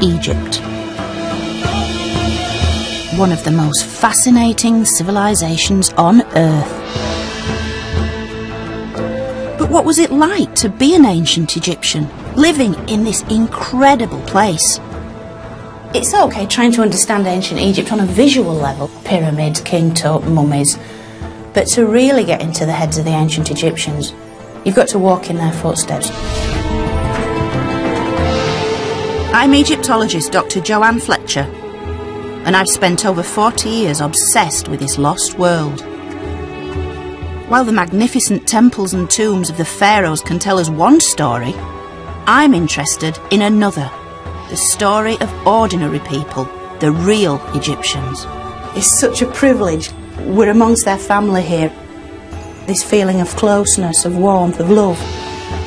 Egypt. One of the most fascinating civilizations on Earth. But what was it like to be an ancient Egyptian, living in this incredible place? It's okay trying to understand ancient Egypt on a visual level, pyramids, king tut, mummies, but to really get into the heads of the ancient Egyptians, you've got to walk in their footsteps. I'm Egyptologist Dr. Joanne Fletcher, and I've spent over 40 years obsessed with this lost world. While the magnificent temples and tombs of the pharaohs can tell us one story, I'm interested in another, the story of ordinary people, the real Egyptians. It's such a privilege. We're amongst their family here. This feeling of closeness, of warmth, of love.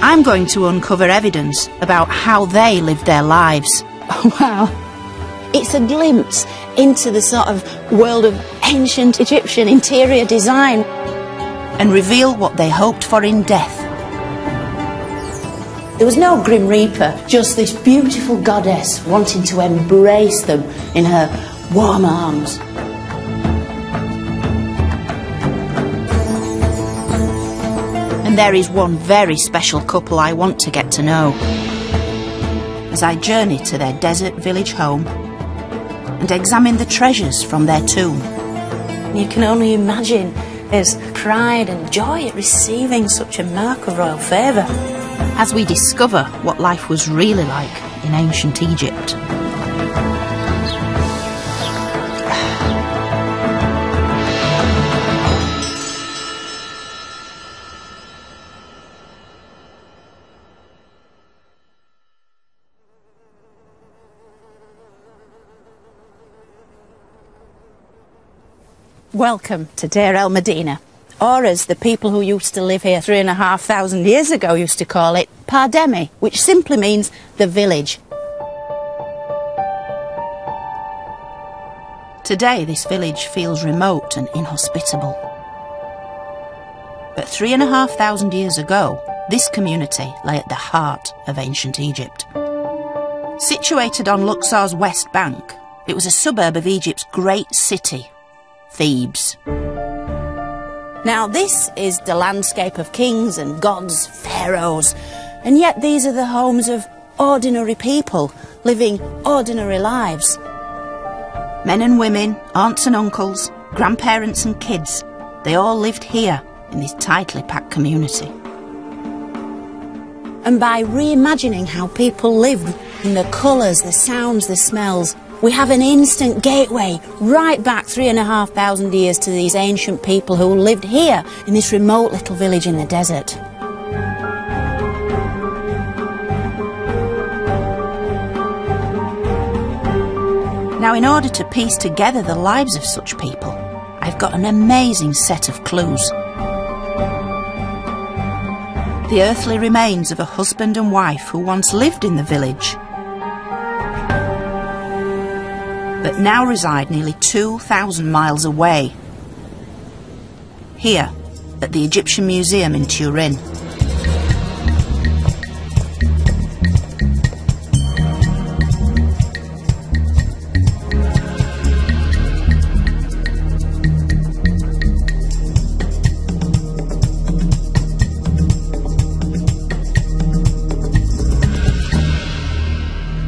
I'm going to uncover evidence about how they lived their lives. Oh, wow. It's a glimpse into the sort of world of ancient Egyptian interior design and reveal what they hoped for in death. There was no Grim Reaper, just this beautiful goddess wanting to embrace them in her warm arms. And there is one very special couple I want to get to know as I journey to their desert village home and examine the treasures from their tomb. You can only imagine there's pride and joy at receiving such a mark of royal favour as we discover what life was really like in ancient Egypt. Welcome to Deir el Medina, or as the people who used to live here 3,500 years ago used to call it, Pardemi, which simply means the village. Today this village feels remote and inhospitable. But 3,500 years ago, this community lay at the heart of ancient Egypt. Situated on Luxor's west bank, it was a suburb of Egypt's great city, Thebes. Now this is the landscape of kings and gods, pharaohs, and yet these are the homes of ordinary people living ordinary lives. Men and women, aunts and uncles, grandparents and kids, they all lived here in this tightly packed community. And by reimagining how people lived, in the colours, the sounds, the smells, we have an instant gateway right back 3,500 years to these ancient people who lived here in this remote little village in the desert. Now, in order to piece together the lives of such people, I've got an amazing set of clues. The earthly remains of a husband and wife who once lived in the village, but now reside nearly 2,000 miles away, here at the Egyptian Museum in Turin.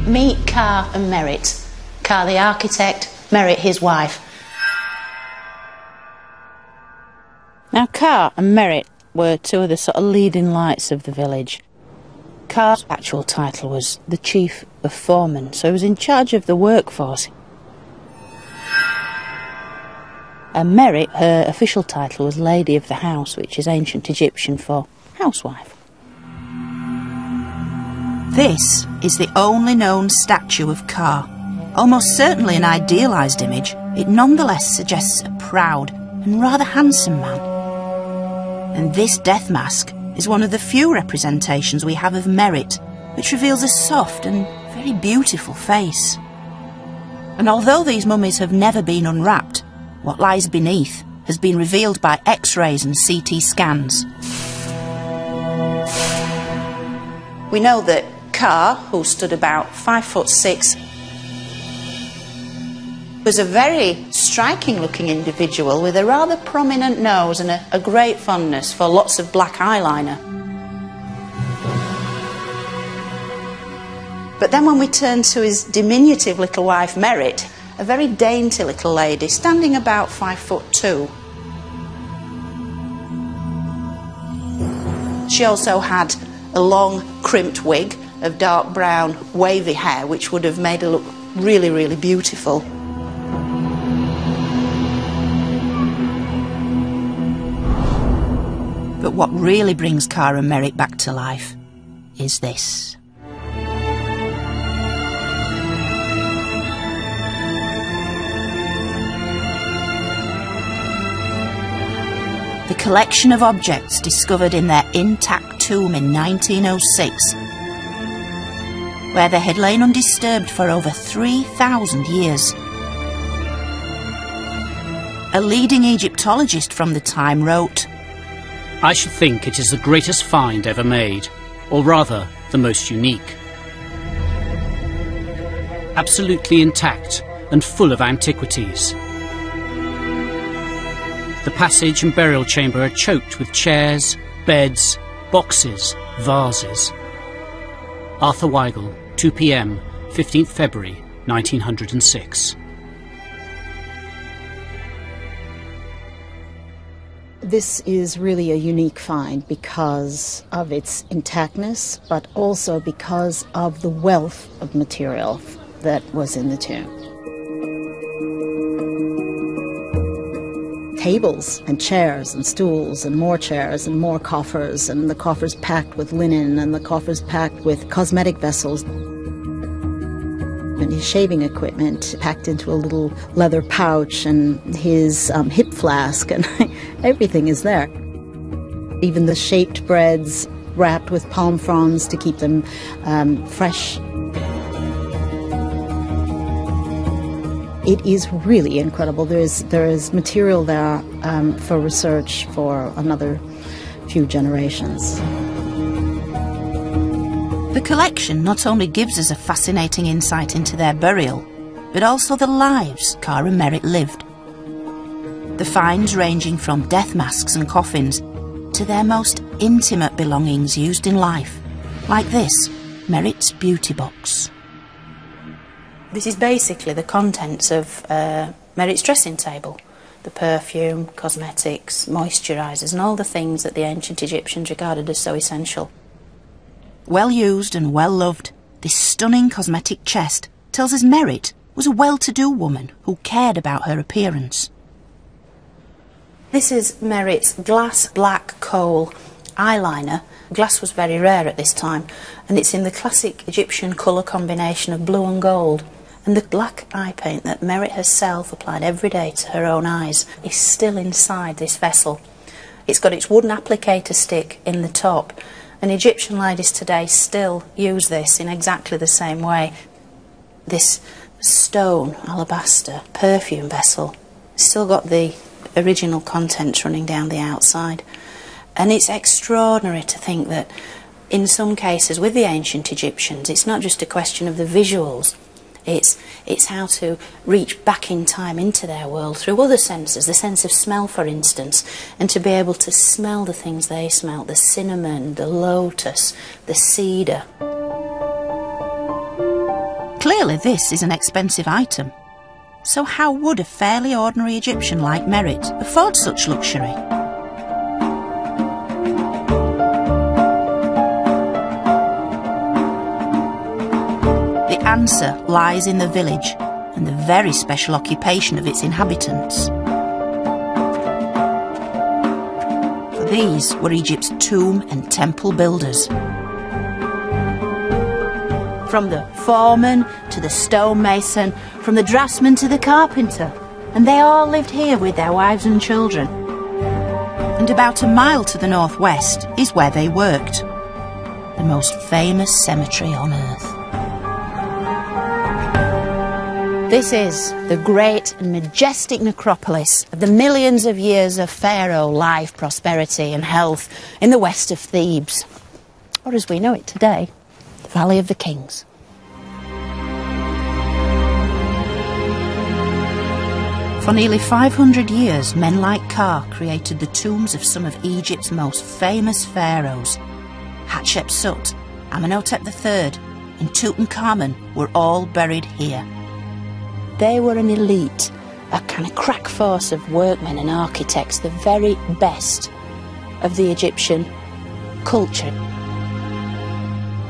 Meet Cair and Merit. Cair the architect, Merit his wife. Now Cair and Merit were two of the sort of leading lights of the village. Cair's actual title was the chief of foremen, so he was in charge of the workforce. And Merit, her official title was Lady of the House, which is ancient Egyptian for housewife. This is the only known statue of Cair. Almost certainly an idealised image, it nonetheless suggests a proud and rather handsome man. And this death mask is one of the few representations we have of Merit, which reveals a soft and very beautiful face. And although these mummies have never been unwrapped, what lies beneath has been revealed by X-rays and CT scans. We know that Cair, who stood about 5'6", Was a very striking-looking individual with a rather prominent nose and a great fondness for lots of black eyeliner. But then when we turn to his diminutive little wife, Merit, a very dainty little lady, standing about 5'2". She also had a long, crimped wig of dark brown, wavy hair, which would have made her look really, really beautiful. But what really brings Cair and Merit back to life is this. The collection of objects discovered in their intact tomb in 1906, where they had lain undisturbed for over 3,000 years. A leading Egyptologist from the time wrote, "I should think it is the greatest find ever made, or rather, the most unique. Absolutely intact and full of antiquities. The passage and burial chamber are choked with chairs, beds, boxes, vases." Arthur Weigel, 2 p.m, 15th February 1906. This is really a unique find because of its intactness, but also because of the wealth of material that was in the tomb. Tables and chairs and stools and more chairs and more coffers, and the coffers packed with linen and the coffers packed with cosmetic vessels. And his shaving equipment packed into a little leather pouch, and his hip flask, and everything is there. Even the shaped breads wrapped with palm fronds to keep them fresh. It is really incredible. There is material there for research for another few generations. The collection not only gives us a fascinating insight into their burial, but also the lives Cair and Merit lived. The finds ranging from death masks and coffins to their most intimate belongings used in life, like this, Merit's beauty box. This is basically the contents of Merit's dressing table. The perfume, cosmetics, moisturisers and all the things that the ancient Egyptians regarded as so essential. Well used and well loved, this stunning cosmetic chest tells us Merit was a well-to-do woman who cared about her appearance. This is Merit's glass black coal eyeliner. Glass was very rare at this time, and it's in the classic Egyptian colour combination of blue and gold. And the black eye paint that Merit herself applied every day to her own eyes is still inside this vessel. It's got its wooden applicator stick in the top, and Egyptian ladies today still use this in exactly the same way. This stone, alabaster, perfume vessel, still got the original contents running down the outside. And it's extraordinary to think that in some cases with the ancient Egyptians, it's not just a question of the visuals, it's how to reach back in time into their world through other senses, the sense of smell for instance, and to be able to smell the things they smelt, the cinnamon, the lotus, the cedar. Clearly this is an expensive item. So how would a fairly ordinary Egyptian like Merit afford such luxury? The answer lies in the village and the very special occupation of its inhabitants. For these were Egypt's tomb and temple builders. From the foreman to the stonemason, from the draftsman to the carpenter, and they all lived here with their wives and children. And about a mile to the northwest is where they worked, the most famous cemetery on earth. This is the great and majestic necropolis of the millions of years of pharaoh life, prosperity and health in the west of Thebes, or as we know it today, the Valley of the Kings. For nearly 500 years, men like Cair created the tombs of some of Egypt's most famous pharaohs. Hatshepsut, Amenhotep III and Tutankhamun were all buried here. They were an elite, a kind of crack force of workmen and architects, the very best of the Egyptian culture.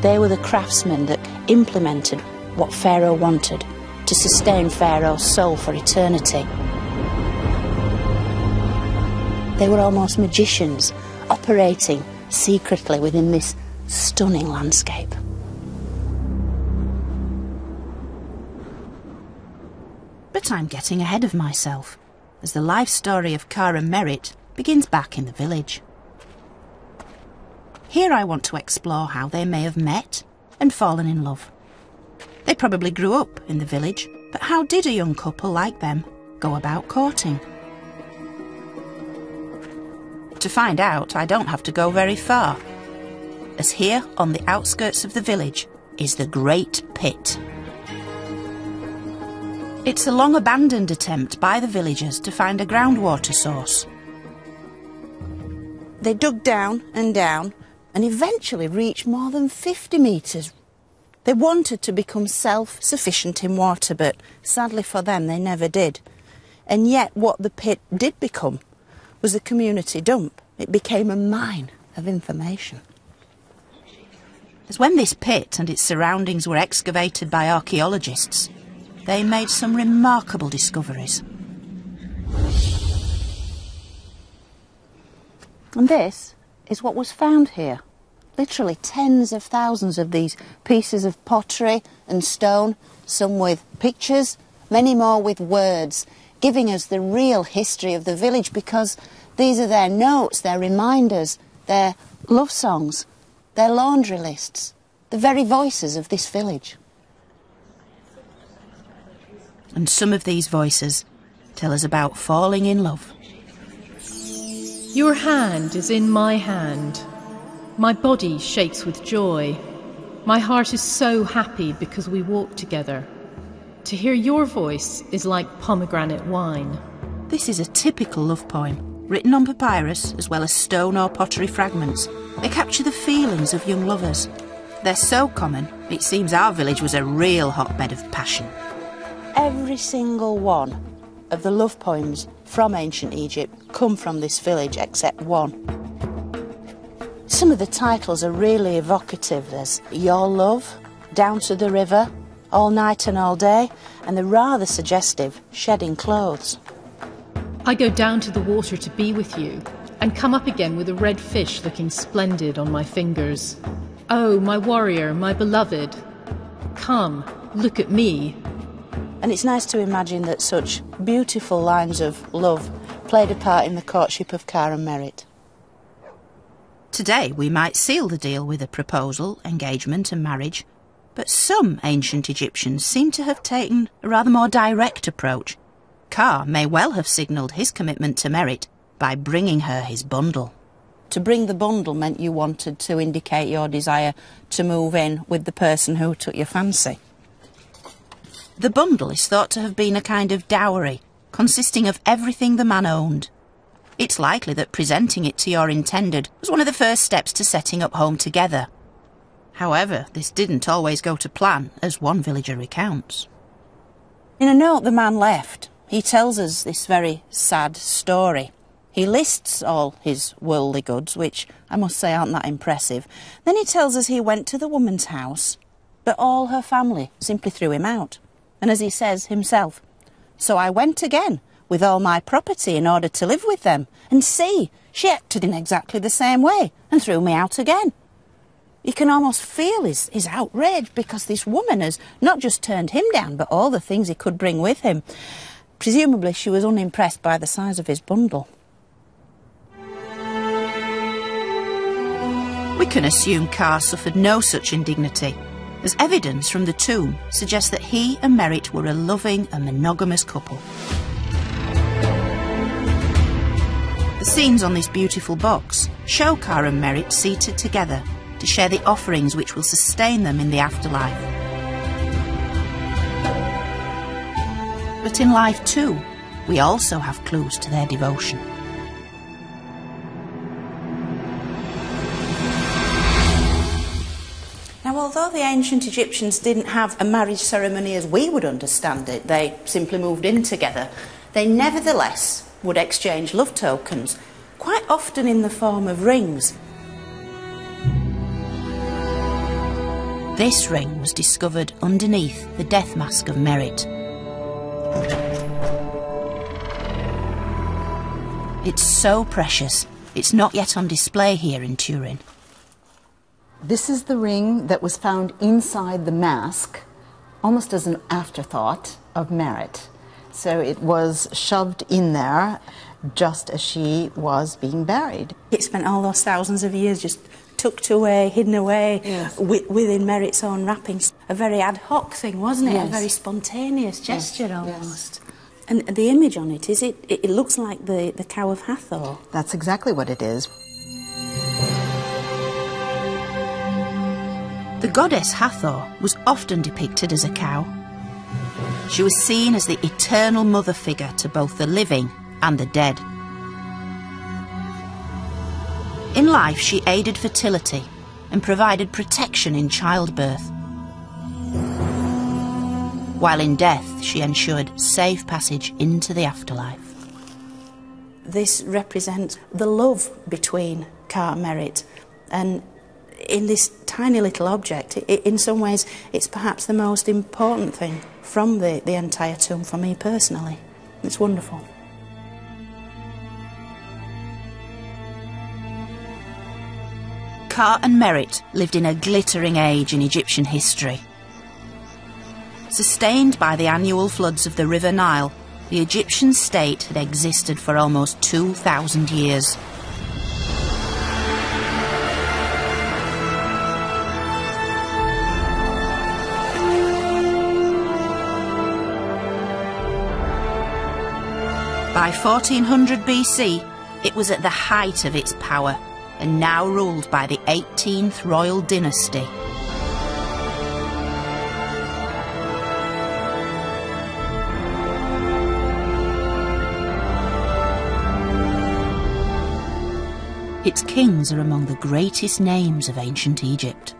They were the craftsmen that implemented what Pharaoh wanted to sustain Pharaoh's soul for eternity. They were almost magicians, operating secretly within this stunning landscape. But I'm getting ahead of myself, as the life story of Cair and Merritt begins back in the village. Here I want to explore how they may have met and fallen in love. They probably grew up in the village, but how did a young couple like them go about courting? To find out, I don't have to go very far, as here on the outskirts of the village is the Great Pit. It's a long-abandoned attempt by the villagers to find a groundwater source. They dug down and eventually reached more than 50 metres. They wanted to become self-sufficient in water, but sadly for them they never did. And yet what the pit did become was a community dump. It became a mine of information. As when this pit and its surroundings were excavated by archaeologists, they made some remarkable discoveries. And this is what was found here. Literally tens of thousands of these pieces of pottery and stone, some with pictures, many more with words, giving us the real history of the village, because these are their notes, their reminders, their love songs, their laundry lists, the very voices of this village. And some of these voices tell us about falling in love. Your hand is in my hand. My body shakes with joy. My heart is so happy because we walk together. To hear your voice is like pomegranate wine. This is a typical love poem, written on papyrus as well as stone or pottery fragments. They capture the feelings of young lovers. They're so common, it seems our village was a real hotbed of passion. Every single one of the love poems from ancient Egypt come from this village except one. Some of the titles are really evocative. There's Your Love, Down to the River, All Night and All Day, and the rather suggestive Shedding Clothes. I go down to the water to be with you and come up again with a red fish looking splendid on my fingers. Oh, my warrior, my beloved, come, look at me. And it's nice to imagine that such beautiful lines of love played a part in the courtship of Cair and Merritt. Today we might seal the deal with a proposal, engagement and marriage, but some ancient Egyptians seem to have taken a rather more direct approach. Cair may well have signalled his commitment to Merritt by bringing her his bundle. To bring the bundle meant you wanted to indicate your desire to move in with the person who took your fancy. The bundle is thought to have been a kind of dowry, consisting of everything the man owned. It's likely that presenting it to your intended was one of the first steps to setting up home together. However, this didn't always go to plan, as one villager recounts. In a note the man left, he tells us this very sad story. He lists all his worldly goods, which I must say aren't that impressive. Then he tells us he went to the woman's house, but all her family simply threw him out. And as he says himself, so I went again with all my property in order to live with them, and see, she acted in exactly the same way and threw me out again. You can almost feel his outrage, because this woman has not just turned him down, but all the things he could bring with him. Presumably she was unimpressed by the size of his bundle. We can assume Cair suffered no such indignity, as evidence from the tomb suggests that he and Merritt were a loving and monogamous couple. The scenes on this beautiful box show Cair and Merritt seated together to share the offerings which will sustain them in the afterlife. But in life too, we also have clues to their devotion. Now, although the ancient Egyptians didn't have a marriage ceremony as we would understand it, they simply moved in together, they nevertheless would exchange love tokens, quite often in the form of rings. This ring was discovered underneath the death mask of Merit. It's so precious, it's not yet on display here in Turin. This is the ring that was found inside the mask, almost as an afterthought of Merit. So it was shoved in there just as she was being buried. It spent all those thousands of years just tucked away, hidden away, yes, within Merit's own wrappings. A very ad hoc thing, wasn't it? Yes. A very spontaneous gesture, yes, almost. Yes. And the image on it, it looks like the cow of Hathor. That's exactly what it is. The goddess Hathor was often depicted as a cow. She was seen as the eternal mother figure to both the living and the dead. In life, she aided fertility and provided protection in childbirth. While in death, she ensured safe passage into the afterlife. This represents the love between Cair and Merit, and in this tiny little object, in some ways, it's perhaps the most important thing from the entire tomb for me personally. It's wonderful. Cair and Merit lived in a glittering age in Egyptian history. Sustained by the annual floods of the River Nile, the Egyptian state had existed for almost 2,000 years. By 1400 BC, it was at the height of its power and now ruled by the 18th royal dynasty. Its kings are among the greatest names of ancient Egypt.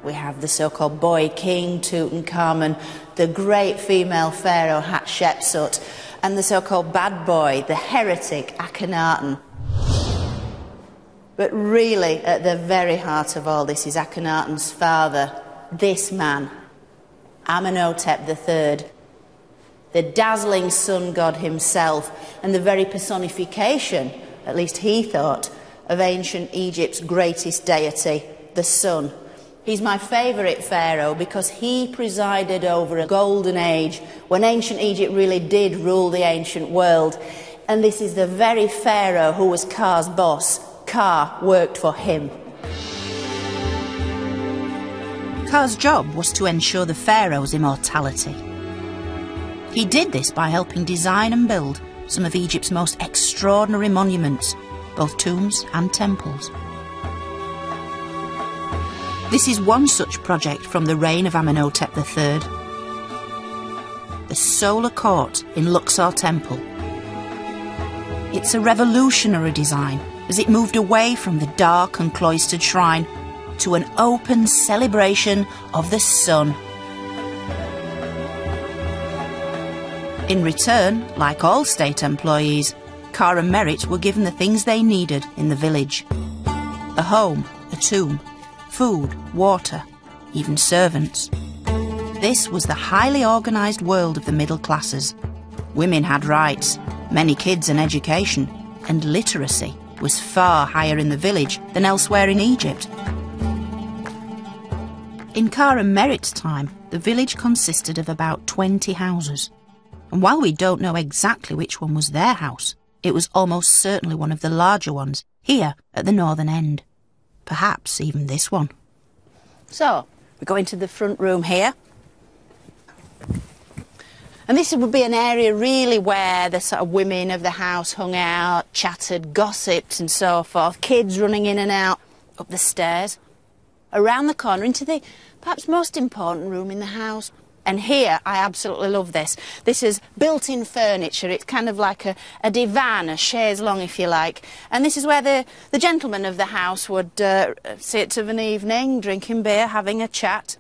We have the so-called boy king, Tutankhamun, the great female pharaoh, Hatshepsut, and the so-called bad boy, the heretic, Akhenaten. But really, at the very heart of all this is Akhenaten's father, this man, Amenhotep III, the dazzling sun god himself, and the very personification, at least he thought, of ancient Egypt's greatest deity, the sun. He's my favourite pharaoh because he presided over a golden age when ancient Egypt really did rule the ancient world. And this is the very pharaoh who was Cair's boss. Cair worked for him. Cair's job was to ensure the pharaoh's immortality. He did this by helping design and build some of Egypt's most extraordinary monuments, both tombs and temples. This is one such project from the reign of Amenhotep III. The Solar Court in Luxor Temple. It's a revolutionary design as it moved away from the dark and cloistered shrine to an open celebration of the sun. In return, like all state employees, Cair and Merit were given the things they needed in the village. A home, a tomb, food, water, even servants. This was the highly organised world of the middle classes. Women had rights, many kids an education, and literacy was far higher in the village than elsewhere in Egypt. In Cair and Merit's time, the village consisted of about 20 houses. And while we don't know exactly which one was their house, it was almost certainly one of the larger ones, here at the northern end. Perhaps even this one. So, we go into the front room here. And this would be an area really where the sort of women of the house hung out, chatted, gossiped and so forth. Kids running in and out up the stairs. Around the corner into the perhaps most important room in the house, And here, I absolutely love this. This is built-in furniture. It's kind of like a divan, a chaise longue, if you like. And this is where the gentleman of the house would sit of an evening, drinking beer, having a chat.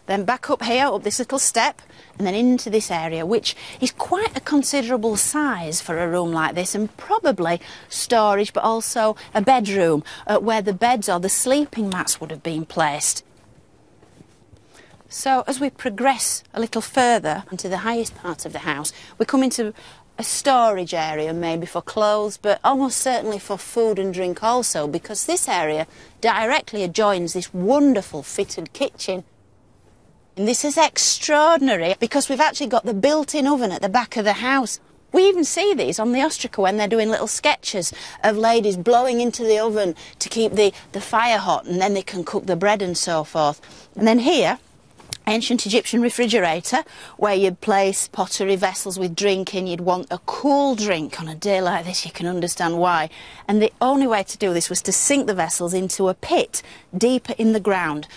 Then back up here, up this little step, and then into this area, which is quite a considerable size for a room like this, and probably storage, but also a bedroom, where the beds or the sleeping mats would have been placed. So as we progress a little further into the highest part of the house, we come into a storage area, maybe for clothes, but almost certainly for food and drink also, because this area directly adjoins this wonderful fitted kitchen. And this is extraordinary because we've actually got the built-in oven at the back of the house. We even see these on the Ostraca when they're doing little sketches of ladies blowing into the oven to keep the fire hot, and then they can cook the bread and so forth. And then here, ancient Egyptian refrigerator, where you'd place pottery vessels with drink in. You'd want a cool drink on a day like this. You can understand why. And the only way to do this was to sink the vessels into a pit deeper in the ground.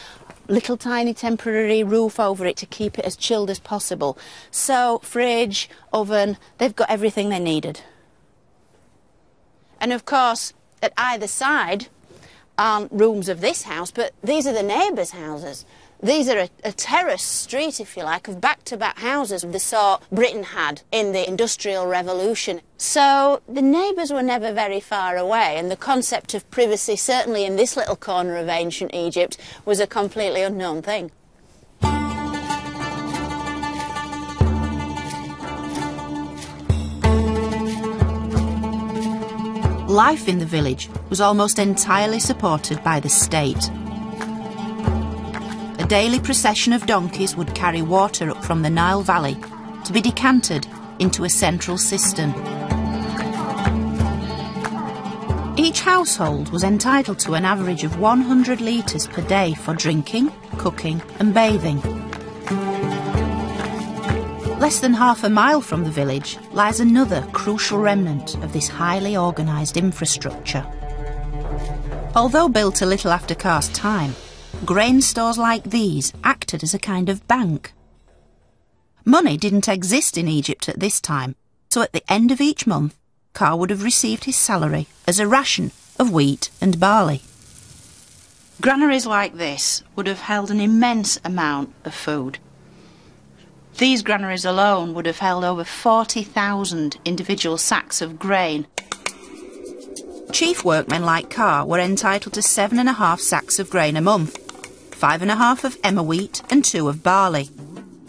Little tiny temporary roof over it to keep it as chilled as possible. So, fridge, oven, they've got everything they needed. And of course, at either side aren't rooms of this house, but these are the neighbours' houses. These are a terrace street, if you like, of back-to-back houses, the sort Britain had in the Industrial Revolution. So the neighbours were never very far away, and the concept of privacy, certainly in this little corner of ancient Egypt, was a completely unknown thing. Life in the village was almost entirely supported by the state. A daily procession of donkeys would carry water up from the Nile Valley to be decanted into a central cistern. Each household was entitled to an average of 100 litres per day for drinking, cooking and bathing. Less than half a mile from the village lies another crucial remnant of this highly organised infrastructure. Although built a little after Car's time, grain stores like these acted as a kind of bank. Money didn't exist in Egypt at this time, so at the end of each month, Car would have received his salary as a ration of wheat and barley. Granaries like this would have held an immense amount of food. These granaries alone would have held over 40,000 individual sacks of grain. Chief workmen like Car were entitled to 7.5 sacks of grain a month, 5.5 of emmer wheat and 2 of barley.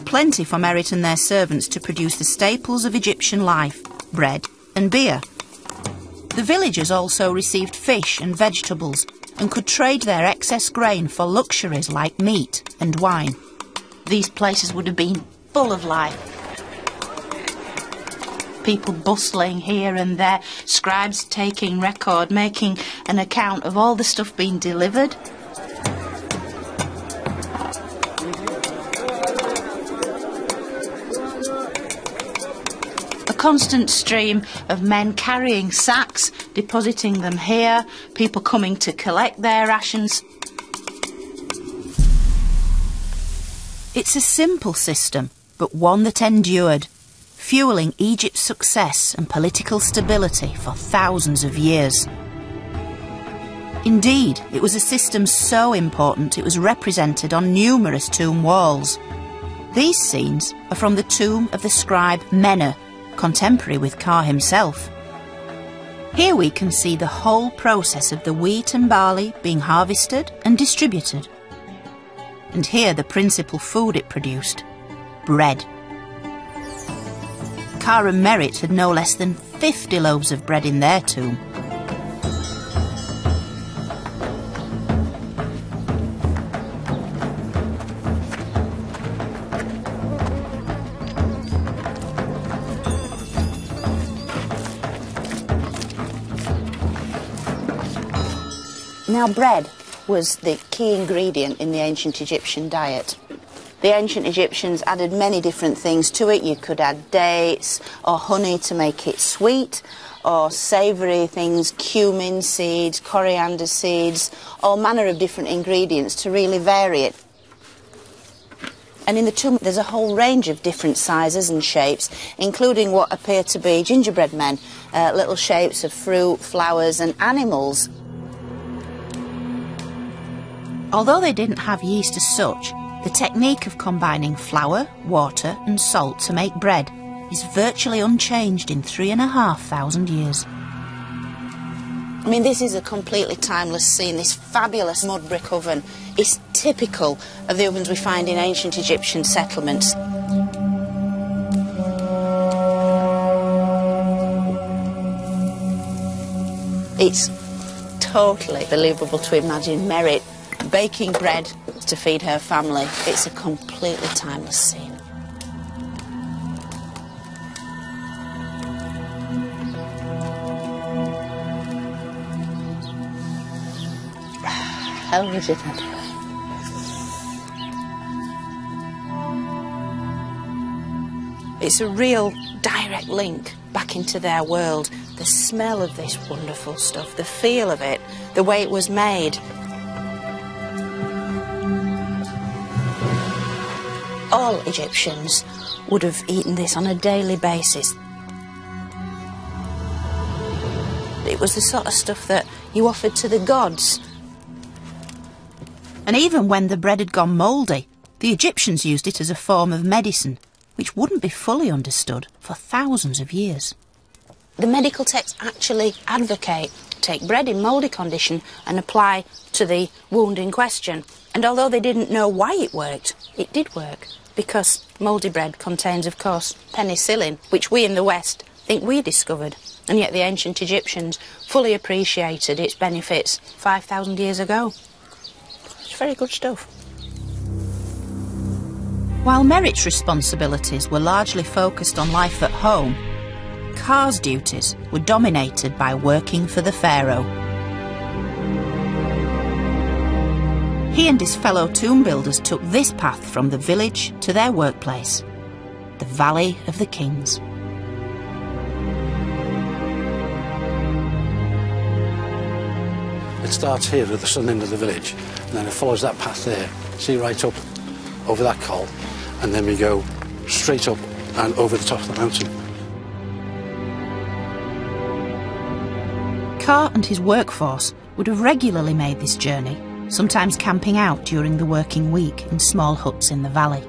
Plenty for Merit and their servants to produce the staples of Egyptian life, bread and beer. The villagers also received fish and vegetables and could trade their excess grain for luxuries like meat and wine. These places would have been full of life. People bustling here and there, scribes taking record, making an account of all the stuff being delivered. A constant stream of men carrying sacks, depositing them here, people coming to collect their rations. It's a simple system, but one that endured, fueling Egypt's success and political stability for thousands of years. Indeed, it was a system so important it was represented on numerous tomb walls. These scenes are from the tomb of the scribe Menna, contemporary with Car himself. Here we can see the whole process of the wheat and barley being harvested and distributed. And here the principal food it produced, bread. Car and Merit had no less than 50 loaves of bread in their tomb. Now, bread was the key ingredient in the ancient Egyptian diet. The ancient Egyptians added many different things to it. You could add dates or honey to make it sweet, or savoury things, cumin seeds, coriander seeds, all manner of different ingredients to really vary it. And in the tomb there's a whole range of different sizes and shapes, including what appear to be gingerbread men, little shapes of fruit, flowers and animals. Although they didn't have yeast as such, the technique of combining flour, water and salt to make bread is virtually unchanged in 3,500 years. I mean, this is a completely timeless scene, this fabulous mud brick oven. It's typical of the ovens we find in ancient Egyptian settlements. It's totally believable to imagine Merit baking bread to feed her family. It's a completely timeless scene. How would you think? It's a real direct link back into their world. The smell of this wonderful stuff, the feel of it, the way it was made. All Egyptians would have eaten this on a daily basis. It was the sort of stuff that you offered to the gods. And even when the bread had gone mouldy, the Egyptians used it as a form of medicine, which wouldn't be fully understood for thousands of years. The medical texts actually advocate take bread in mouldy condition and apply to the wound in question. And although they didn't know why it worked, it did work, because mouldy bread contains, of course, penicillin, which we in the West think we discovered. And yet the ancient Egyptians fully appreciated its benefits 5,000 years ago. It's very good stuff. While Merit's responsibilities were largely focused on life at home, Cair's duties were dominated by working for the pharaoh. He and his fellow tomb builders took this path from the village to their workplace, the Valley of the Kings. It starts here at the southern end of the village, and then it follows that path there, see, right up over that col, and then we go straight up and over the top of the mountain. Cair and his workforce would have regularly made this journey, sometimes camping out during the working week in small huts in the valley.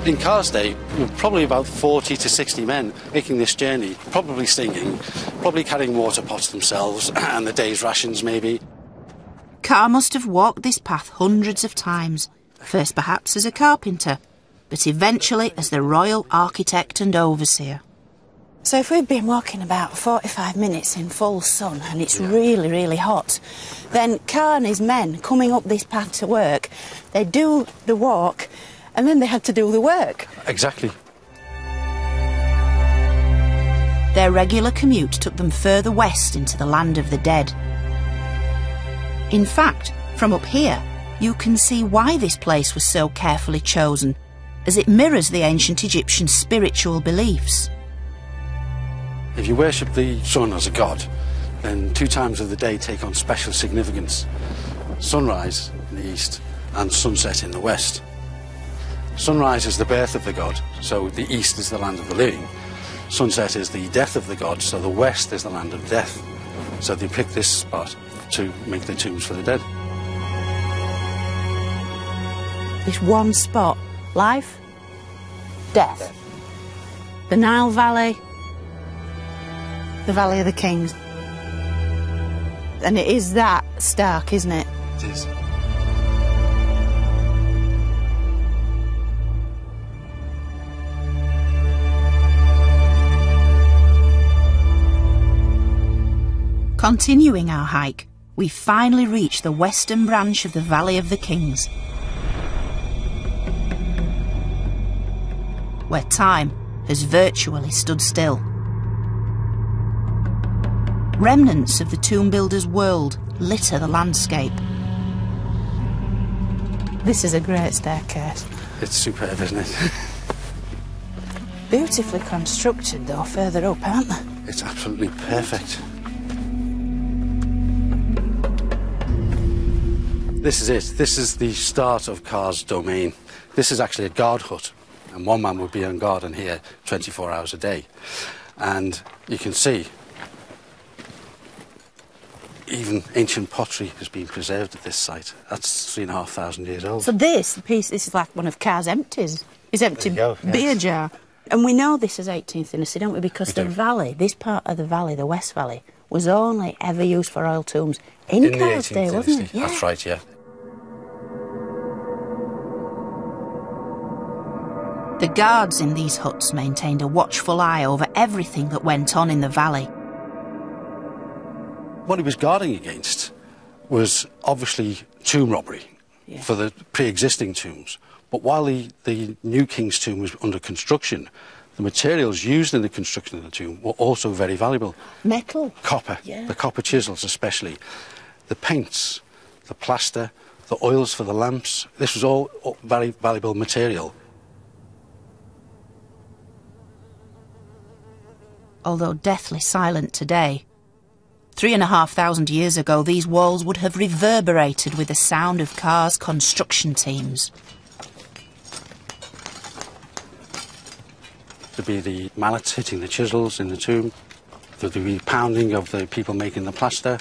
In Cair's day, we were probably about 40 to 60 men making this journey, probably singing, probably carrying water pots themselves, and the day's rations maybe. Cair must have walked this path hundreds of times, first perhaps as a carpenter, but eventually as the royal architect and overseer. So if we've been walking about 45 minutes in full sun and it's really, really hot, then Cair and his men coming up this path to work, they do the walk and then they have to do the work. Exactly. Their regular commute took them further west into the land of the dead. In fact, from up here, you can see why this place was so carefully chosen, as it mirrors the ancient Egyptian spiritual beliefs. If you worship the sun as a god, then 2 times of the day take on special significance. Sunrise in the east and sunset in the west. Sunrise is the birth of the god, so the east is the land of the living. Sunset is the death of the god, so the west is the land of death. So they picked this spot to make the tombs for the dead. This one spot, life, death. The Nile Valley, the Valley of the Kings. And it is that stark, isn't it? It is. Continuing our hike, we finally reach the western branch of the Valley of the Kings, where time has virtually stood still. Remnants of the tomb builder's world litter the landscape. This is a great staircase. It's superb, isn't it? Beautifully constructed though, further up, aren't they? It's absolutely perfect. This is it. This is the start of Cair's domain. This is actually a guard hut, and one man would be on guard in here 24 hours a day. And you can see even ancient pottery has been preserved at this site. That's 3,500 years old. So this is like one of Cair's empties. His empty There you go, beer yes. jar. And we know this is 18th dynasty, don't we? Because We the do. valley, this part of the valley, the West Valley, was only ever used for royal tombs in the Cair's 18th day, wasn't it? dynasty. That's right, yeah. The guards in these huts maintained a watchful eye over everything that went on in the valley. What he was guarding against was obviously tomb robbery for the pre-existing tombs. But while the new king's tomb was under construction, the materials used in the construction of the tomb were also very valuable. Metal. Copper, Yeah. the copper chisels especially, the paints, the plaster, the oils for the lamps. This was all very valuable material. Although deathly silent today, 3,500 years ago these walls would have reverberated with the sound of Cair's construction teams. There'd be the mallets hitting the chisels in the tomb. There'd be pounding of the people making the plaster,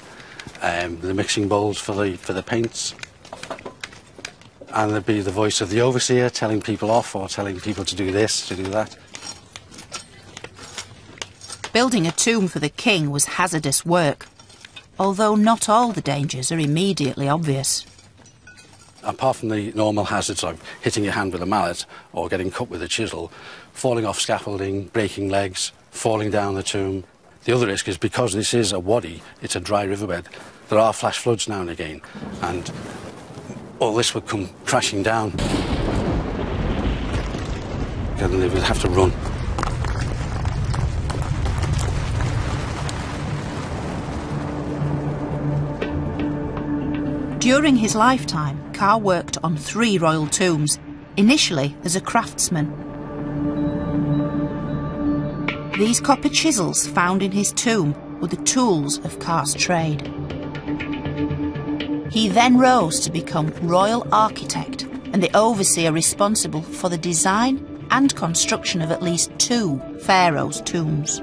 the mixing bowls for the paints. And there'd be the voice of the overseer telling people off or telling people to do this, to do that. Building a tomb for the king was hazardous work, although not all the dangers are immediately obvious. Apart from the normal hazards like hitting your hand with a mallet or getting cut with a chisel, falling off scaffolding, breaking legs, falling down the tomb. The other risk is because this is a wadi, it's a dry riverbed, there are flash floods now and again, and all this would come crashing down. And they would have to run. During his lifetime, Cair worked on 3 royal tombs, initially as a craftsman. These copper chisels found in his tomb were the tools of Cair's trade. He then rose to become royal architect and the overseer responsible for the design and construction of at least 2 pharaohs' tombs.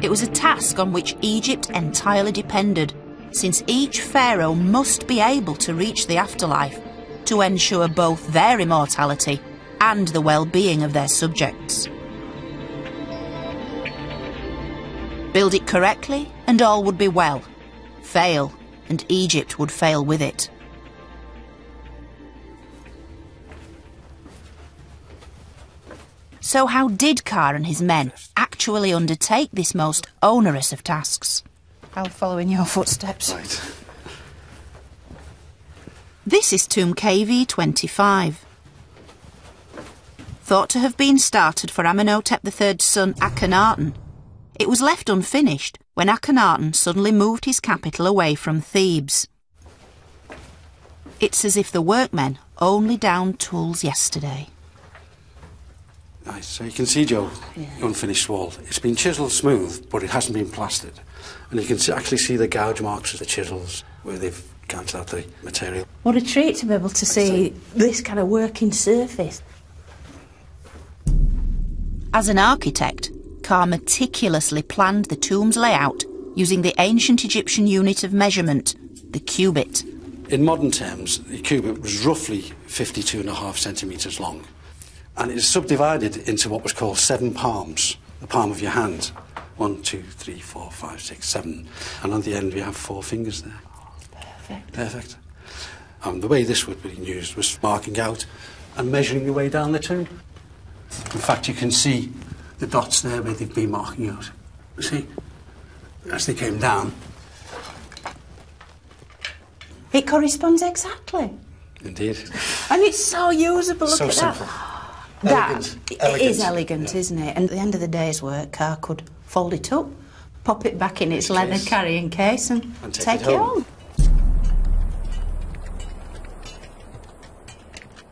It was a task on which Egypt entirely depended, since each pharaoh must be able to reach the afterlife to ensure both their immortality and the well-being of their subjects. Build it correctly and all would be well. Fail, and Egypt would fail with it. So how did Cair and his men actually undertake this most onerous of tasks? I'll follow in your footsteps. Right. This is tomb KV25. Thought to have been started for Amenhotep III's son Akhenaten, it was left unfinished when Akhenaten suddenly moved his capital away from Thebes. It's as if the workmen only downed tools yesterday. Nice. So you can see, Joe, the unfinished wall. It's been chiselled smooth, but it hasn't been plastered. And you can actually see the gouge marks of the chisels where they've gouged out the material. What a treat to be able to see this kind of working surface. As an architect, Cair meticulously planned the tomb's layout using the ancient Egyptian unit of measurement, the cubit. In modern terms, the cubit was roughly 52.5 centimetres long. And it is subdivided into what was called 7 palms, the palm of your hand. 1, 2, 3, 4, 5, 6, 7. And on the end we have 4 fingers there. Perfect. Perfect. The way this would be used was marking out and measuring your way down the tomb. In fact, you can see the dots there where they've been marking out. You see? As they came down. It corresponds exactly. Indeed. And it's so usable, look So at simple. that. Elegant. It is elegant, isn't it? And at the end of the day's work, Cair could fold it up, pop it back in its leather case. carrying case and take it it home. home.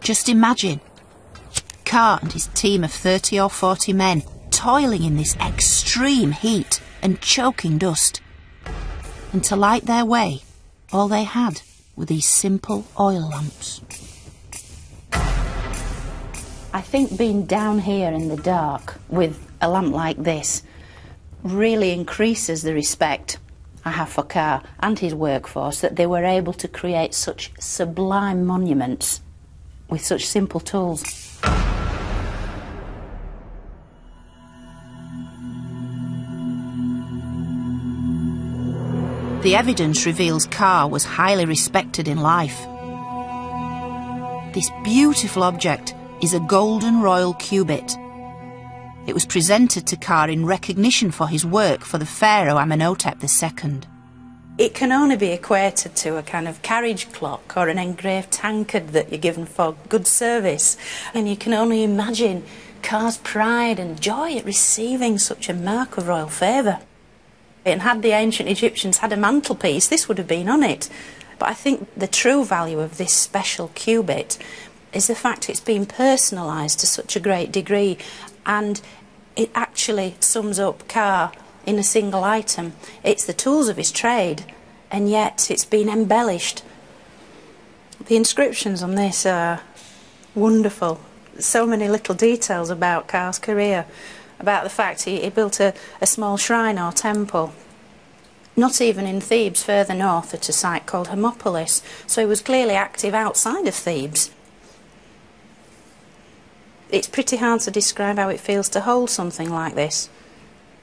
Just imagine Cair and his team of 30 or 40 men toiling in this extreme heat and choking dust. And to light their way, All they had were these simple oil lamps. I think being down here in the dark with a lamp like this really increases the respect I have for Cair and his workforce, that they were able to create such sublime monuments with such simple tools. The evidence reveals Cair was highly respected in life. This beautiful object is a golden royal cubit. It was presented to Cair in recognition for his work for the pharaoh Amenhotep II. It can only be equated to a kind of carriage clock or an engraved tankard that you're given for good service. And you can only imagine Cair's pride and joy at receiving such a mark of royal favour. And had the ancient Egyptians had a mantelpiece, this would have been on it. But I think the true value of this special cubit is the fact it's been personalised to such a great degree, and it actually sums up Cair in a single item. It's the tools of his trade, and yet it's been embellished. The inscriptions on this are wonderful. So many little details about Cair's career, about the fact he built a small shrine or temple, not even in Thebes, further north at a site called Hermopolis, so he was clearly active outside of Thebes. It's pretty hard to describe how it feels to hold something like this,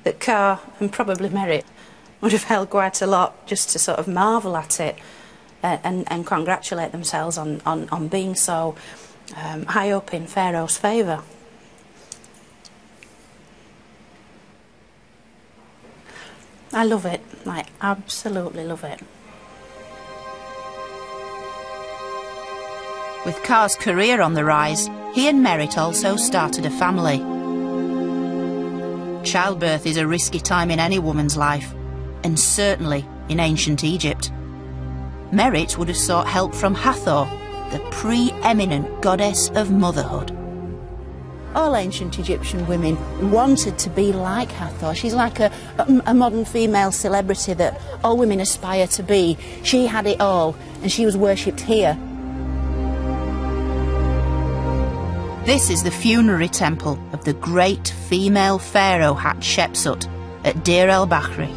that Cair, and probably Merritt, would have held quite a lot just to sort of marvel at it and congratulate themselves on being so high up in Pharaoh's favour. I love it, I absolutely love it. With Cair's career on the rise, he and Merritt also started a family. Childbirth is a risky time in any woman's life, and certainly in ancient Egypt. Merritt would have sought help from Hathor, the pre-eminent goddess of motherhood. All ancient Egyptian women wanted to be like Hathor. She's like a modern female celebrity that all women aspire to be. She had it all, and she was worshipped here. This is the funerary temple of the great female pharaoh Hatshepsut at Deir el-Bahri.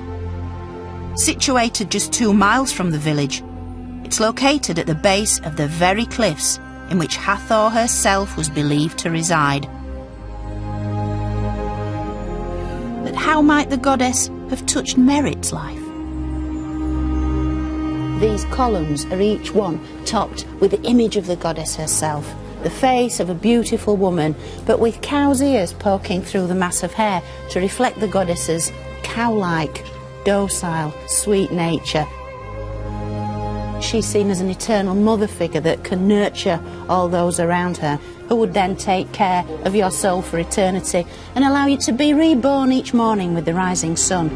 Situated just 2 miles from the village, it's located at the base of the very cliffs in which Hathor herself was believed to reside. But how might the goddess have touched Merritt's life? These columns are each one topped with the image of the goddess herself, the face of a beautiful woman, but with cow's ears poking through the mass of hair to reflect the goddess's cow-like, docile, sweet nature. She's seen as an eternal mother figure that can nurture all those around her, who would then take care of your soul for eternity and allow you to be reborn each morning with the rising sun.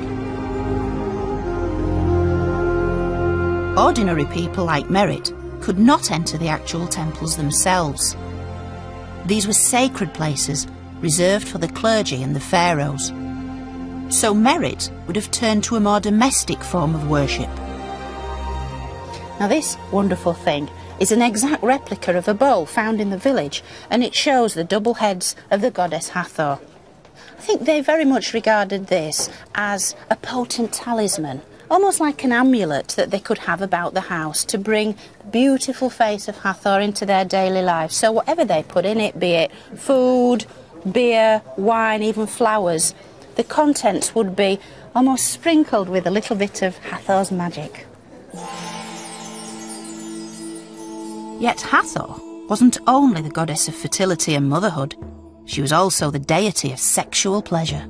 Ordinary people like Merritt could not enter the actual temples themselves. These were sacred places reserved for the clergy and the pharaohs. So Merritt would have turned to a more domestic form of worship. Now this wonderful thing is an exact replica of a bowl found in the village, and it shows the double heads of the goddess Hathor. I think they very much regarded this as a potent talisman, almost like an amulet that they could have about the house to bring the beautiful face of Hathor into their daily lives. So whatever they put in it, be it food, beer, wine, even flowers, the contents would be almost sprinkled with a little bit of Hathor's magic. Yet Hathor wasn't only the goddess of fertility and motherhood, she was also the deity of sexual pleasure.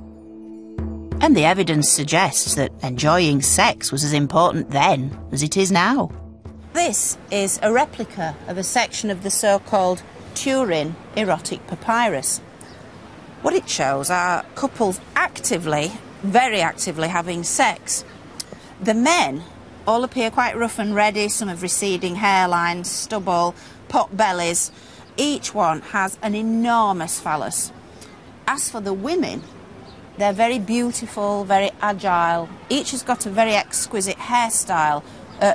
And the evidence suggests that enjoying sex was as important then as it is now. This is a replica of a section of the so-called Turin erotic papyrus. What it shows are couples actively, very actively having sex. The men all appear quite rough and ready. Some have receding hairlines, stubble, pot bellies. Each one has an enormous phallus. As for the women, they're very beautiful, very agile. Each has got a very exquisite hairstyle,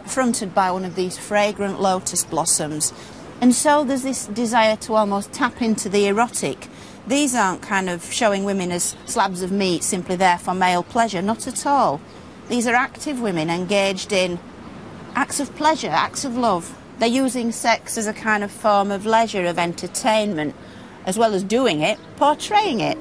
fronted by one of these fragrant lotus blossoms. And so there's this desire to almost tap into the erotic. These aren't kind of showing women as slabs of meat simply there for male pleasure, not at all. These are active women engaged in acts of pleasure, acts of love. They're using sex as a kind of form of leisure, of entertainment, as well as doing it, portraying it.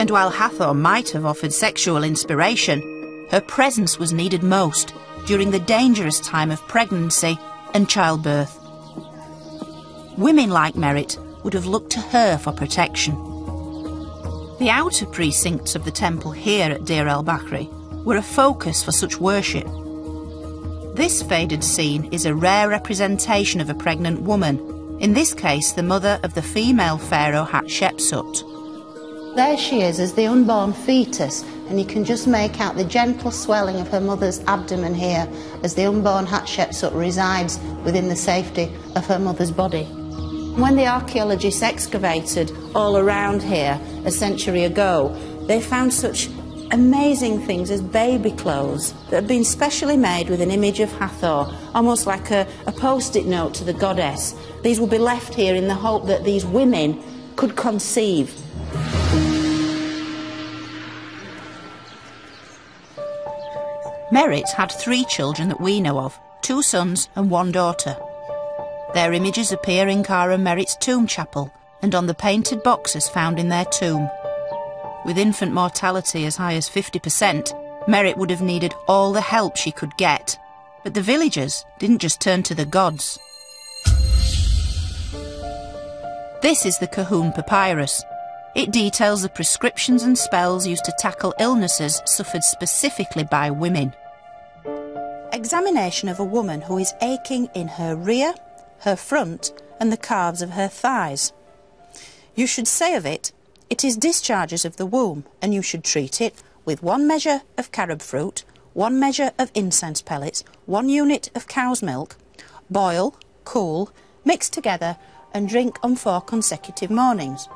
And while Hathor might have offered sexual inspiration, her presence was needed most during the dangerous time of pregnancy and childbirth. Women like Merit would have looked to her for protection. The outer precincts of the temple here at Deir el-Bahri were a focus for such worship. This faded scene is a rare representation of a pregnant woman, in this case the mother of the female pharaoh Hatshepsut. There she is as the unborn fetus, and you can just make out the gentle swelling of her mother's abdomen here as the unborn Hatshepsut resides within the safety of her mother's body. When the archaeologists excavated all around here a century ago, they found such amazing things as baby clothes that had been specially made with an image of Hathor, almost like a post-it note to the goddess. These will be left here in the hope that these women could conceive. Merit had 3 children that we know of, 2 sons and 1 daughter. Their images appear in Cara Merit's tomb chapel and on the painted boxes found in their tomb. With infant mortality as high as 50%, Merit would have needed all the help she could get. But the villagers didn't just turn to the gods. This is the Kahun Papyrus. It details the prescriptions and spells used to tackle illnesses suffered specifically by women. Examination of a woman who is aching in her rear, her front and the calves of her thighs. You should say of it, it is discharges of the womb, and you should treat it with 1 measure of carob fruit, 1 measure of incense pellets, 1 unit of cow's milk, boil, cool, mix together and drink on 4 consecutive mornings.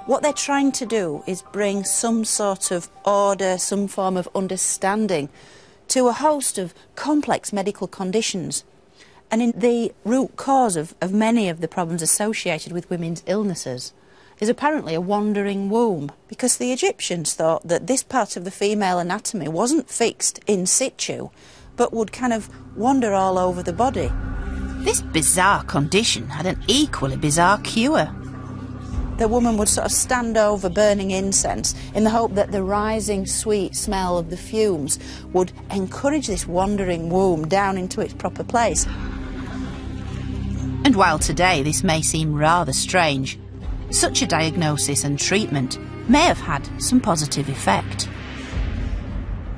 What they're trying to do is bring some sort of order, some form of understanding to a host of complex medical conditions. And in the root cause of many of the problems associated with women's illnesses is apparently a wandering womb, because the Egyptians thought that this part of the female anatomy wasn't fixed in situ, but would kind of wander all over the body. This bizarre condition had an equally bizarre cure. The woman would sort of stand over burning incense in the hope that the rising sweet smell of the fumes would encourage this wandering womb down into its proper place. And while today this may seem rather strange, such a diagnosis and treatment may have had some positive effect.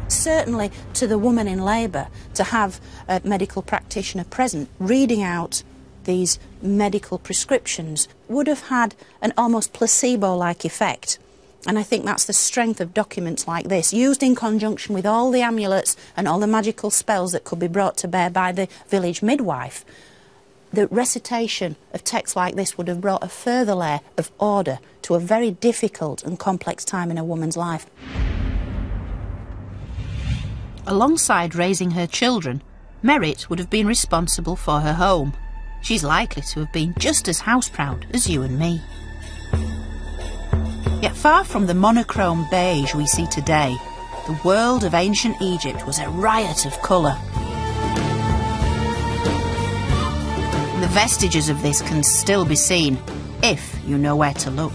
Certainly to the woman in labour, to have a medical practitioner present reading out these medical prescriptions would have had an almost placebo-like effect. And I think that's the strength of documents like this, used in conjunction with all the amulets and all the magical spells that could be brought to bear by the village midwife. The recitation of texts like this would have brought a further layer of order to a very difficult and complex time in a woman's life. Alongside raising her children, Merit would have been responsible for her home. She's likely to have been just as house-proud as you and me. Yet far from the monochrome beige we see today, the world of ancient Egypt was a riot of colour. The vestiges of this can still be seen, if you know where to look.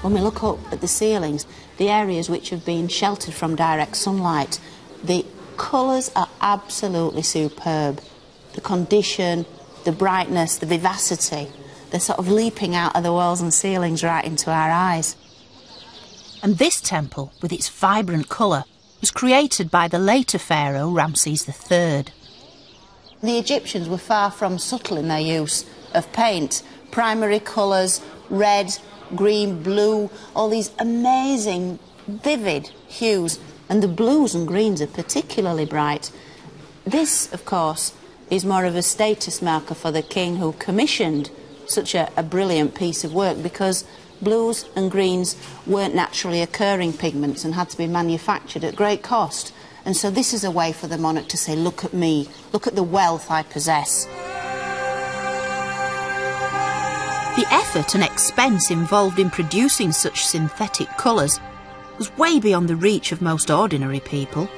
When we look up at the ceilings, the areas which have been sheltered from direct sunlight, the colours are absolutely superb. The condition, the brightness, the vivacity, they're sort of leaping out of the walls and ceilings right into our eyes. And this temple, with its vibrant colour, was created by the later pharaoh Ramses III. The Egyptians were far from subtle in their use of paint. Primary colours, red, green, blue, all these amazing, vivid hues, and the blues and greens are particularly bright. This, of course, is more of a status marker for the king who commissioned such a brilliant piece of work, because blues and greens weren't naturally occurring pigments and had to be manufactured at great cost. And so this is a way for the monarch to say, look at me, look at the wealth I possess. The effort and expense involved in producing such synthetic colours was way beyond the reach of most ordinary people.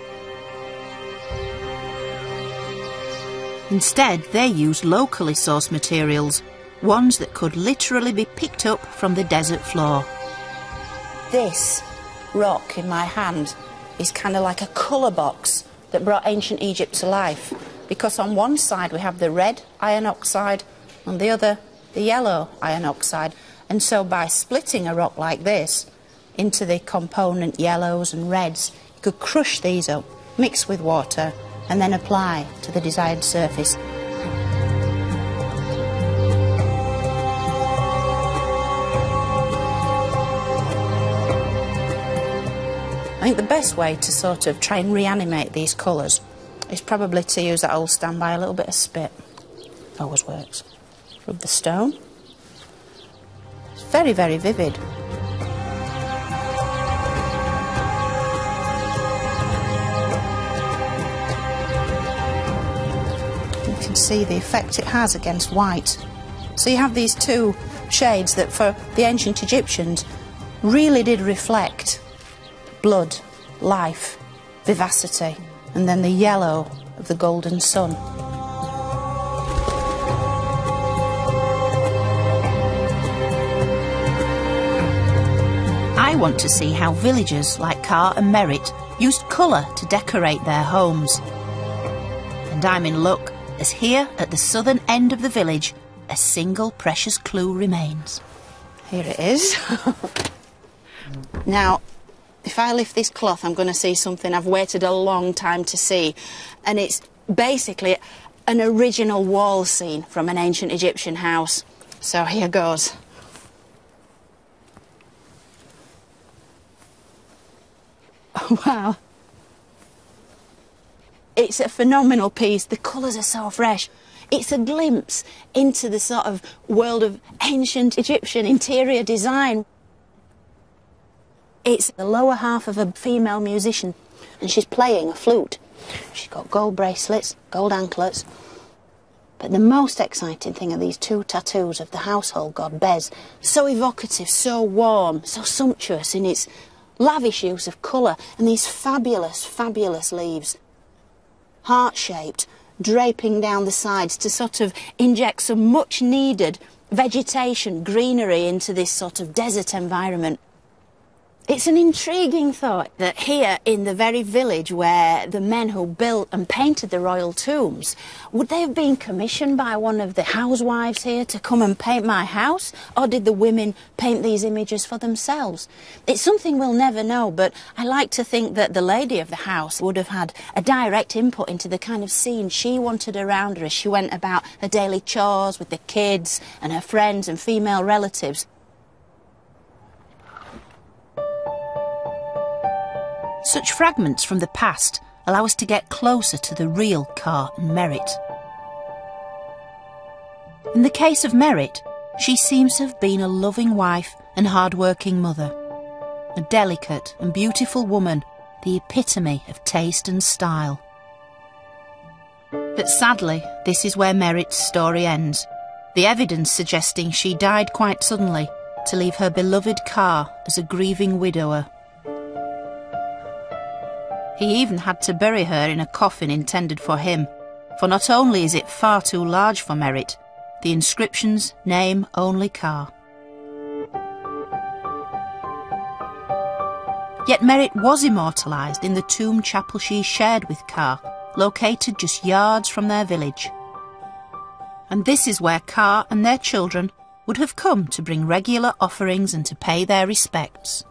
Instead, they used locally sourced materials, ones that could literally be picked up from the desert floor. This rock in my hand is kind of like a colour box that brought ancient Egypt to life, because on one side we have the red iron oxide, on the other the yellow iron oxide. And so by splitting a rock like this into the component yellows and reds, you could crush these up, mix with water, and then apply to the desired surface. I think the best way to sort of try and reanimate these colours is probably to use that old standby, a little bit of spit. Always works. Rub the stone. It's very, very vivid. You can see the effect it has against white. So you have these two shades that for the ancient Egyptians really did reflect blood, life, vivacity, and then the yellow of the golden sun. I want to see how villagers like Cair and Merritt used colour to decorate their homes. And I'm in luck, as here at the southern end of the village, a single precious clue remains. Here it is. Now, if I lift this cloth, I'm going to see something I've waited a long time to see. And it's basically an original wall scene from an ancient Egyptian house. So here goes. Oh, wow. It's a phenomenal piece. The colours are so fresh. It's a glimpse into the sort of world of ancient Egyptian interior design. It's the lower half of a female musician, and she's playing a flute. She's got gold bracelets, gold anklets. But the most exciting thing are these two tattoos of the household god Bez. So evocative, so warm, so sumptuous in its lavish use of colour, and these fabulous, fabulous leaves. Heart-shaped, draping down the sides to sort of inject some much-needed vegetation, greenery into this sort of desert environment. It's an intriguing thought that here in the very village where the men who built and painted the royal tombs, would they have been commissioned by one of the housewives here to come and paint my house? Or did the women paint these images for themselves? It's something we'll never know, but I like to think that the lady of the house would have had a direct input into the kind of scene she wanted around her as she went about her daily chores with the kids and her friends and female relatives. Such fragments from the past allow us to get closer to the real Cair and Merritt. In the case of Merritt, she seems to have been a loving wife and hard-working mother, a delicate and beautiful woman, the epitome of taste and style. But sadly, this is where Merritt's story ends, the evidence suggesting she died quite suddenly to leave her beloved Cair as a grieving widower. He even had to bury her in a coffin intended for him, for not only is it far too large for Merritt, the inscriptions name only Cair. Yet Merritt was immortalised in the tomb chapel she shared with Cair, located just yards from their village. And this is where Cair and their children would have come to bring regular offerings and to pay their respects.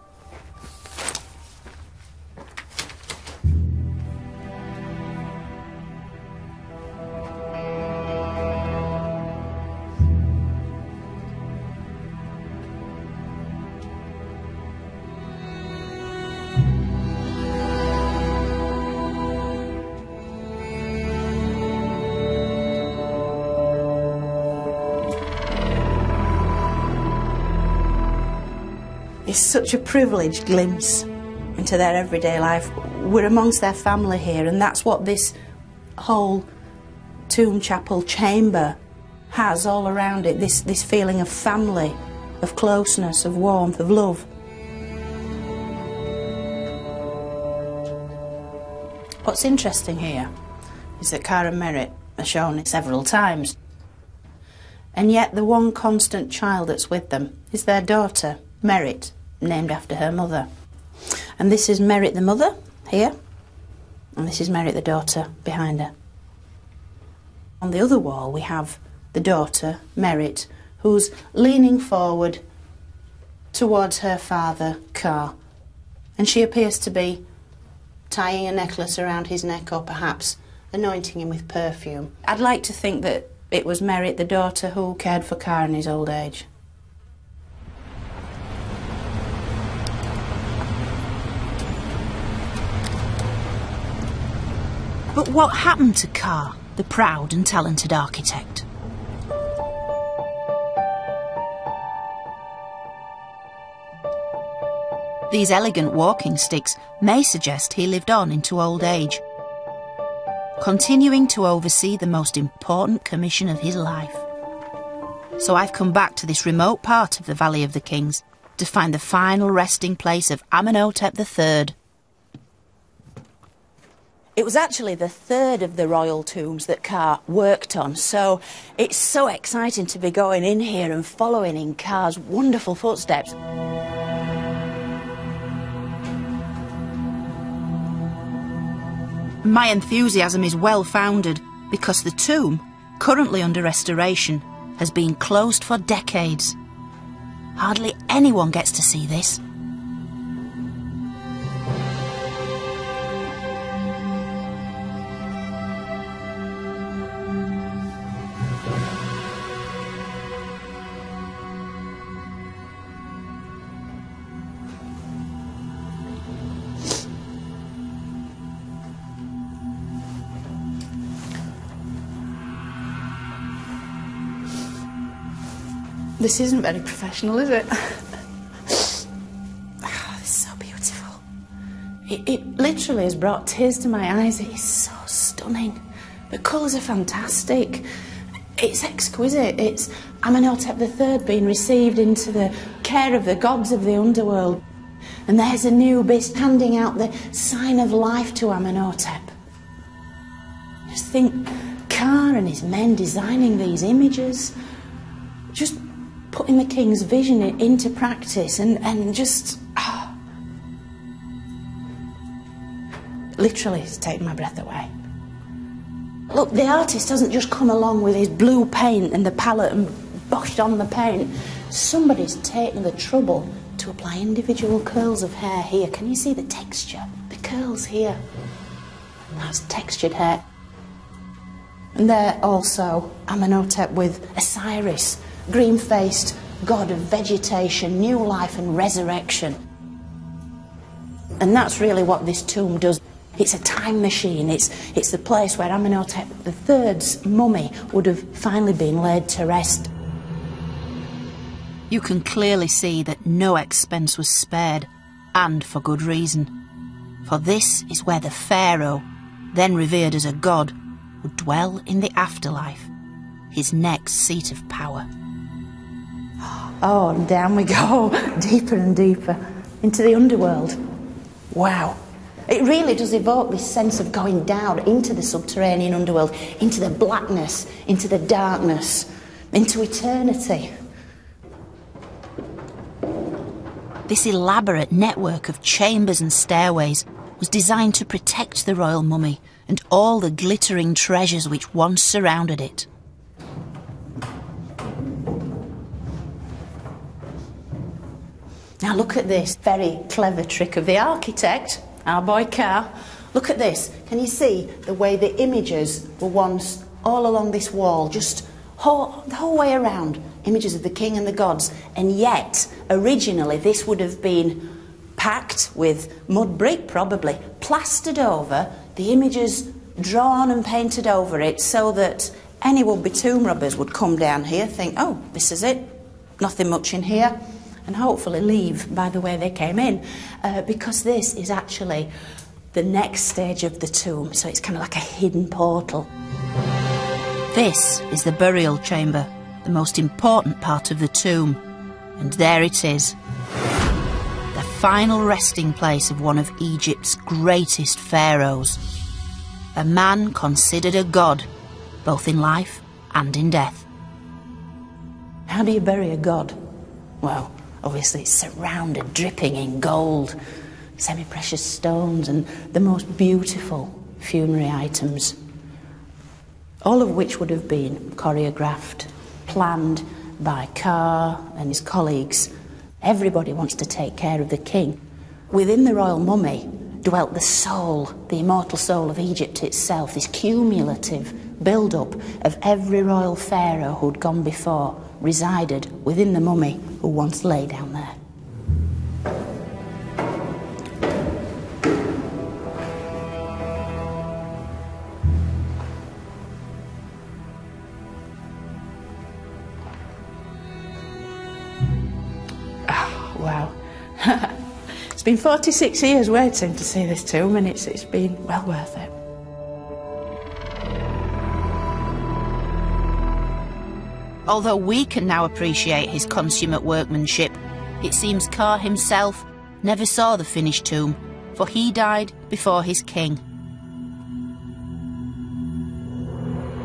It's such a privileged glimpse into their everyday life. We're amongst their family here, and that's what this whole tomb chapel chamber has all around it, this feeling of family, of closeness, of warmth, of love. What's interesting here is that Cair and Merritt are shown several times, and yet the one constant child that's with them is their daughter, Merritt, named after her mother. And this is Merritt the mother, here, and this is Merritt the daughter, behind her. On the other wall we have the daughter, Merritt, who's leaning forward towards her father, Cair, and she appears to be tying a necklace around his neck, or perhaps anointing him with perfume. I'd like to think that it was Merritt, the daughter, who cared for Cair in his old age. But what happened to Cair, the proud and talented architect? These elegant walking sticks may suggest he lived on into old age, continuing to oversee the most important commission of his life. So I've come back to this remote part of the Valley of the Kings to find the final resting place of Amenhotep III. It was actually the third of the royal tombs that Cair worked on, so it's so exciting to be going in here and following in Cair's wonderful footsteps. My enthusiasm is well founded because the tomb, currently under restoration, has been closed for decades. Hardly anyone gets to see this. This isn't very professional, is it? Oh, it's so beautiful. It literally has brought tears to my eyes. It is so stunning. The colours are fantastic. It's exquisite. It's Amenhotep III being received into the care of the gods of the underworld. And there's a nubis handing out the sign of life to Amenhotep. Just think, Cair and his men designing these images, just putting the king's vision into practice, and just... Oh. Literally, it's taken my breath away. Look, the artist doesn't just come along with his blue paint and the palette and boshed on the paint. Somebody's taken the trouble to apply individual curls of hair here. Can you see the texture? The curls here. That's textured hair. And there also Amenhotep with Osiris, green-faced god of vegetation, new life and resurrection. And that's really what this tomb does. It's a time machine. It's the place where Amenhotep III's mummy would have finally been laid to rest. You can clearly see that no expense was spared, and for good reason. For this is where the pharaoh, then revered as a god, would dwell in the afterlife, his next seat of power. Oh, and down we go, deeper and deeper, into the underworld. Wow. It really does evoke this sense of going down into the subterranean underworld, into the blackness, into the darkness, into eternity. This elaborate network of chambers and stairways was designed to protect the royal mummy and all the glittering treasures which once surrounded it. Now look at this very clever trick of the architect, our boy Cair. Look at this. Can you see the way the images were once all along this wall, just the whole way around, images of the king and the gods, and yet originally this would have been packed with mud brick, probably, plastered over, the images drawn and painted over it, so that any would-be tomb robbers would come down here, think, oh, this is it, nothing much in here, and hopefully leave by the way they came in, because this is actually the next stage of the tomb, so it's kind of like a hidden portal. This is the burial chamber, the most important part of the tomb. And there it is, the final resting place of one of Egypt's greatest pharaohs. A man considered a god, both in life and in death. How do you bury a god? Well, obviously it's surrounded, dripping in gold, semi-precious stones and the most beautiful funerary items, all of which would have been choreographed, planned by Cair and his colleagues. Everybody wants to take care of the king. Within the royal mummy dwelt the soul, the immortal soul of Egypt itself, this cumulative build-up of every royal pharaoh who'd gone before, resided within the mummy who once lay down there. Wow. It's been 46 years waiting to see this tomb, and it's been well worth it. Although we can now appreciate his consummate workmanship, it seems Cair himself never saw the finished tomb, for he died before his king.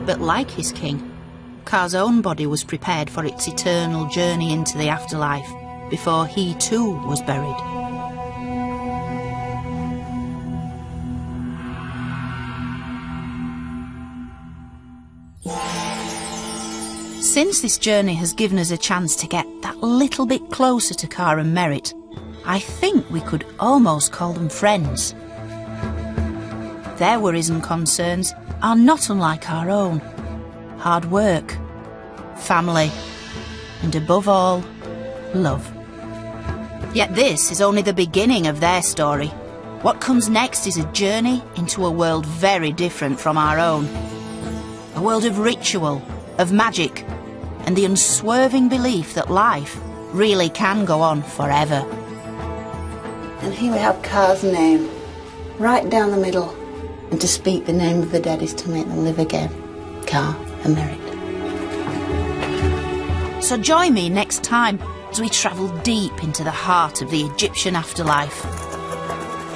But like his king, Cair's own body was prepared for its eternal journey into the afterlife before he too was buried. Since this journey has given us a chance to get that little bit closer to Cair and Merritt, I think we could almost call them friends. Their worries and concerns are not unlike our own. Hard work, family, and above all, love. Yet this is only the beginning of their story. What comes next is a journey into a world very different from our own. A world of ritual, of magic, and the unswerving belief that life really can go on forever. And here we have Cair's name, right down the middle. And to speak the name of the dead is to make them live again. Cair and Merritt. So join me next time as we travel deep into the heart of the Egyptian afterlife.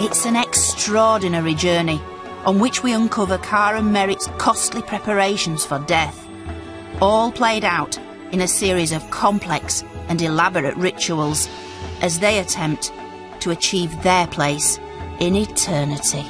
It's an extraordinary journey on which we uncover Cair and Merritt's costly preparations for death, all played out in a series of complex and elaborate rituals as they attempt to achieve their place in eternity.